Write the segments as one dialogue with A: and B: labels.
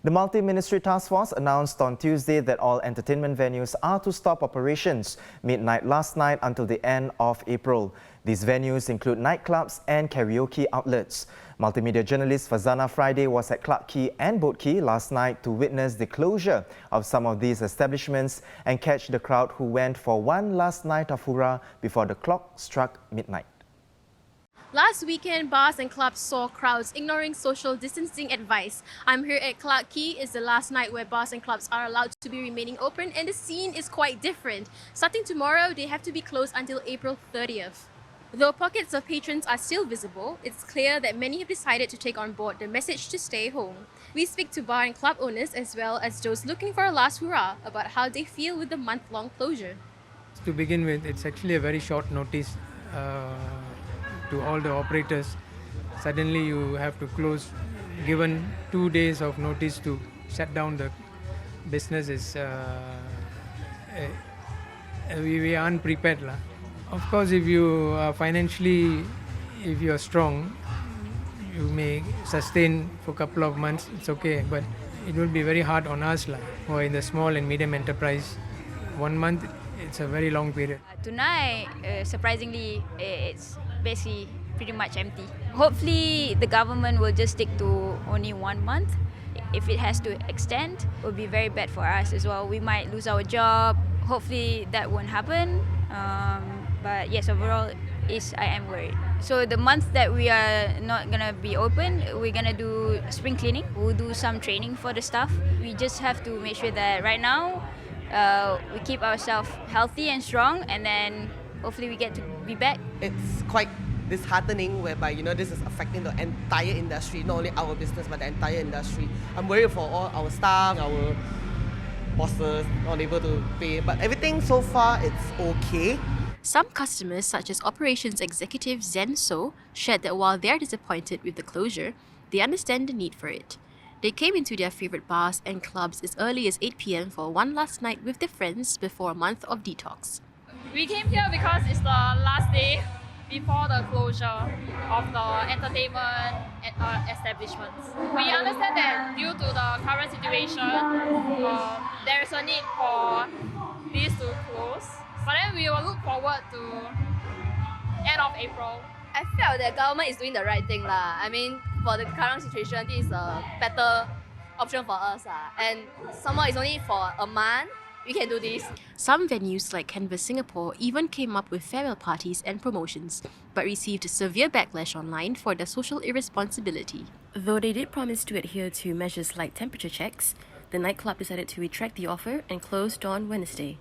A: The multi-ministry task force announced on Tuesday that all entertainment venues are to stop operations midnight last night until the end of April. These venues include nightclubs and karaoke outlets. Multimedia journalist Fazana Friday was at Clarke Quay and Boat Quay last night to witness the closure of some of these establishments and catch the crowd who went for one last night of hurrah before the clock struck midnight.
B: Last weekend, bars and clubs saw crowds ignoring social distancing advice. I'm here at Clarke Quay. It's the last night where bars and clubs are allowed to be remaining open, and the scene is quite different. Starting tomorrow, they have to be closed until April 30th. Though pockets of patrons are still visible, it's clear that many have decided to take on board the message to stay home. We speak to bar and club owners as well as those looking for a last hurrah about how they feel with the month-long closure.
C: To begin with, it's actually a very short notice to all the operators. Suddenly you have to close, given 2 days of notice to shut down the business is we are unprepared. Of course, if you are financially, if you are strong, you may sustain for a couple of months, it's okay, but it will be very hard on us who are in the small and medium enterprise. 1 month, it's a very long period.
D: Tonight, surprisingly, it's basically pretty much empty. Hopefully the government will just stick to only 1 month. If it has to extend, it will be very bad for us as well. We might lose our job. Hopefully that won't happen. But yes, overall, I am worried. So the month that we are not gonna be open, we're gonna do spring cleaning. We'll do some training for the staff. We just have to make sure that right now we keep ourselves healthy and strong, and then hopefully we get to be back.
E: It's quite disheartening whereby, this is affecting the entire industry, not only our business but the entire industry. I'm worried for all our staff, our bosses, not able to pay, but everything so far it's okay.
B: Some customers, such as operations executive Zen So, shared that while they're disappointed with the closure, they understand the need for it. They came into their favourite bars and clubs as early as 8 p.m. for one last night with their friends before a month of detox.
F: We came here because it's the last day before the closure of the entertainment establishments. We understand that due to the current situation, there is a need for these to close. But then we will look forward to end of April.
G: I felt that government is doing the right thing. I mean, for the current situation, this is a better option for us. And somehow it's only for a month. We can do this.
B: Some venues like Canvas Singapore even came up with farewell parties and promotions, but received severe backlash online for their social irresponsibility. Though they did promise to adhere to measures like temperature checks, the nightclub decided to retract the offer and closed on Wednesday.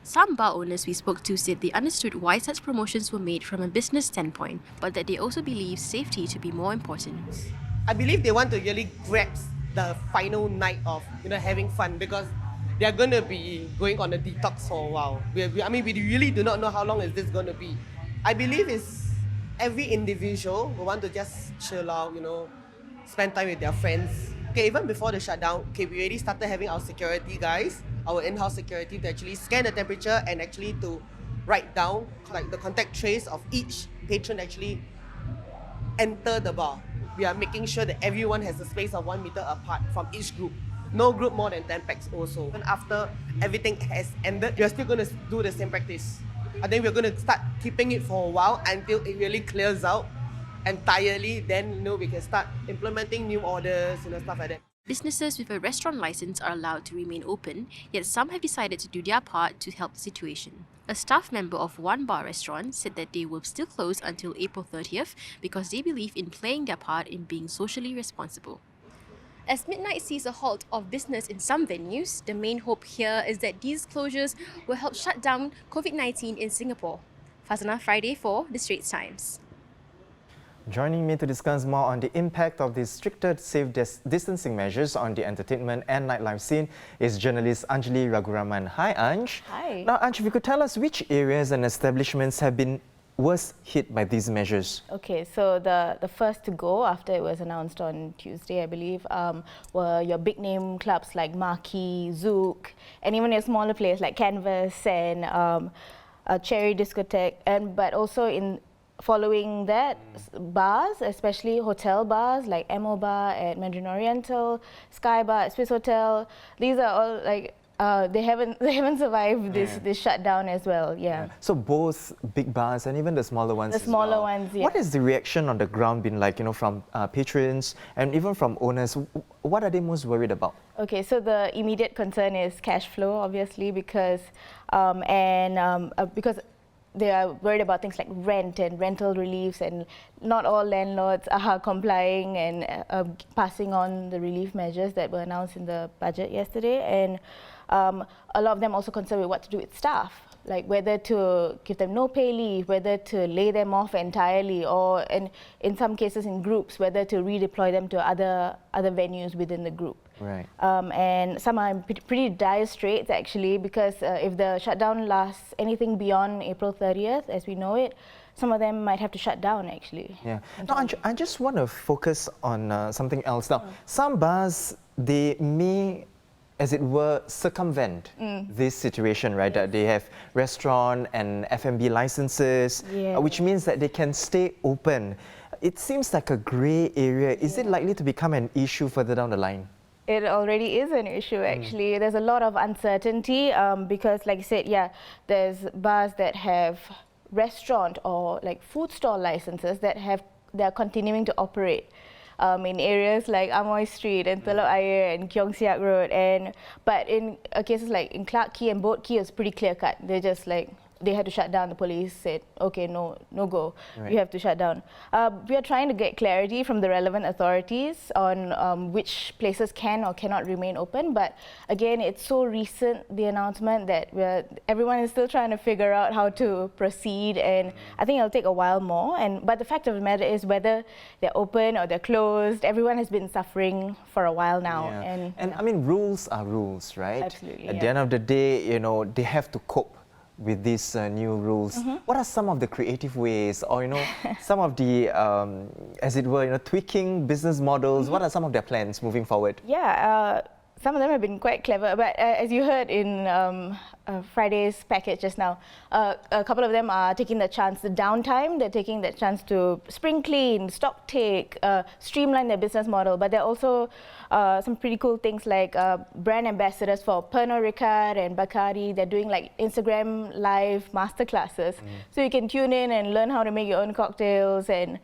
B: Some bar owners we spoke to said they understood why such promotions were made from a business standpoint, but that they also believe safety to be more important.
E: I believe they want to really grasp the final night of having fun, because they are going to be going on a detox for a while. We really do not know how long is this going to be. I believe it's every individual will want to just chill out, spend time with their friends. Okay, even before the shutdown, we already started having our security guys, our in-house security, to actually scan the temperature and actually to write down the contact trace of each patron actually enter the bar. We are making sure that everyone has a space of 1 meter apart from each group. No group more than 10 packs also. And after everything has ended, we are still going to do the same practice. I think we're going to start keeping it for a while until it really clears out entirely. Then we can start implementing new orders, stuff like that.
B: Businesses with a restaurant license are allowed to remain open, yet some have decided to do their part to help the situation. A staff member of one bar restaurant said that they will still close until April 30th because they believe in playing their part in being socially responsible. As midnight sees a halt of business in some venues, the main hope here is that these closures will help shut down COVID-19 in Singapore. Fazana Friday for the Straits Times.
A: Joining me to discuss more on the impact of these stricter safe distancing measures on the entertainment and nightlife scene is journalist Anjali Raguraman. Hi, Anj.
H: Hi.
A: Now, Anj, if you could tell us which areas and establishments have been worst hit by these measures?
H: Okay, so the first to go after it was announced on Tuesday, I believe, were your big name clubs like Marquee, Zouk, and even a smaller place like Canvas and Cherry Discotheque, but also following that, bars, especially hotel bars like MO Bar at Mandarin Oriental, Sky Bar at Swiss Hotel, these are all like they haven't survived this shutdown as well. Yeah.
A: So both big bars and even the smaller ones.
H: The smaller ones, yeah.
A: What has the reaction on the ground been like? From patrons and even from owners. What are they most worried about?
H: Okay, so the immediate concern is cash flow, obviously, because they are worried about things like rent and rental reliefs, and not all landlords are complying and passing on the relief measures that were announced in the budget yesterday. And a lot of them also concerned with what to do with staff, like whether to give them no pay leave, whether to lay them off entirely, or in some cases in groups, whether to redeploy them to other venues within the group.
A: Right.
H: And some are in pretty dire straits actually, because if the shutdown lasts anything beyond April 30th, as we know it, some of them might have to shut down actually.
A: Yeah. Now, I just want to focus on something else. Now, some bars, they may, as it were, circumvent this situation, right? That they have restaurant and F&B licenses, which means that they can stay open. It seems like a grey area. Is it likely to become an issue further down the line?
H: It already is an issue actually. There's a lot of uncertainty because, like you said, there's bars that have restaurant or like food stall licenses that are continuing to operate in areas like Amoy Street and Telok Ayer and Keong Siak Road, but in cases like in Clarke Quay and Boat Quay, it's pretty clear cut. They're just like, they had to shut down. The police said, okay, no go, you have to shut down. We are trying to get clarity from the relevant authorities on which places can or cannot remain open, but again, it's so recent, the announcement, that everyone is still trying to figure out how to proceed, and I think it'll take a while more. But the fact of the matter is, whether they're open or they're closed, everyone has been suffering for a while now.
A: Yeah. And I mean, rules are rules, right?
H: Absolutely.
A: At the end of the day, they have to cope with these new rules. What are some of the creative ways, or some of the, as it were, tweaking business models? What are some of their plans moving forward?
H: Yeah, some of them have been quite clever, but as you heard in Friday's package just now, a couple of them are taking the downtime, they're taking that chance to spring clean, stock take, streamline their business model, but there are also some pretty cool things like brand ambassadors for Pernod Ricard and Bacardi. They're doing like Instagram live masterclasses, so you can tune in and learn how to make your own cocktails. And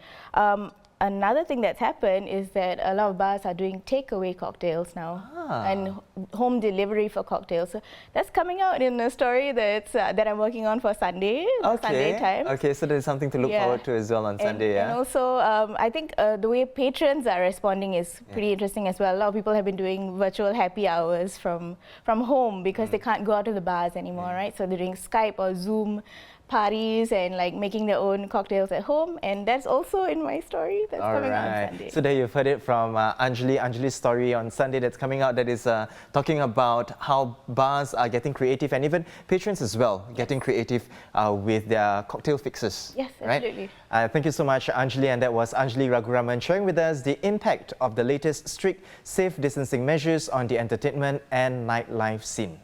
H: another thing that's happened is that a lot of bars are doing takeaway cocktails now and home delivery for cocktails. So that's coming out in a story that I'm working on for Sunday, Sunday time.
A: Okay, so there's something to look forward to as well on Sunday.
H: And also, I think the way patrons are responding is pretty interesting as well. A lot of people have been doing virtual happy hours from home because they can't go out to the bars anymore, right? So they're doing Skype or Zoom parties and like making their own cocktails at home, and that's also in my story that's coming out on Sunday.
A: So there you've heard it from Anjali's story on Sunday that's coming out, that is talking about how bars are getting creative, and even patrons as well getting creative with their cocktail fixes.
H: Yes, absolutely.
A: Right? Thank you so much, Anjali, and that was Anjali Raguraman sharing with us the impact of the latest strict safe distancing measures on the entertainment and nightlife scene.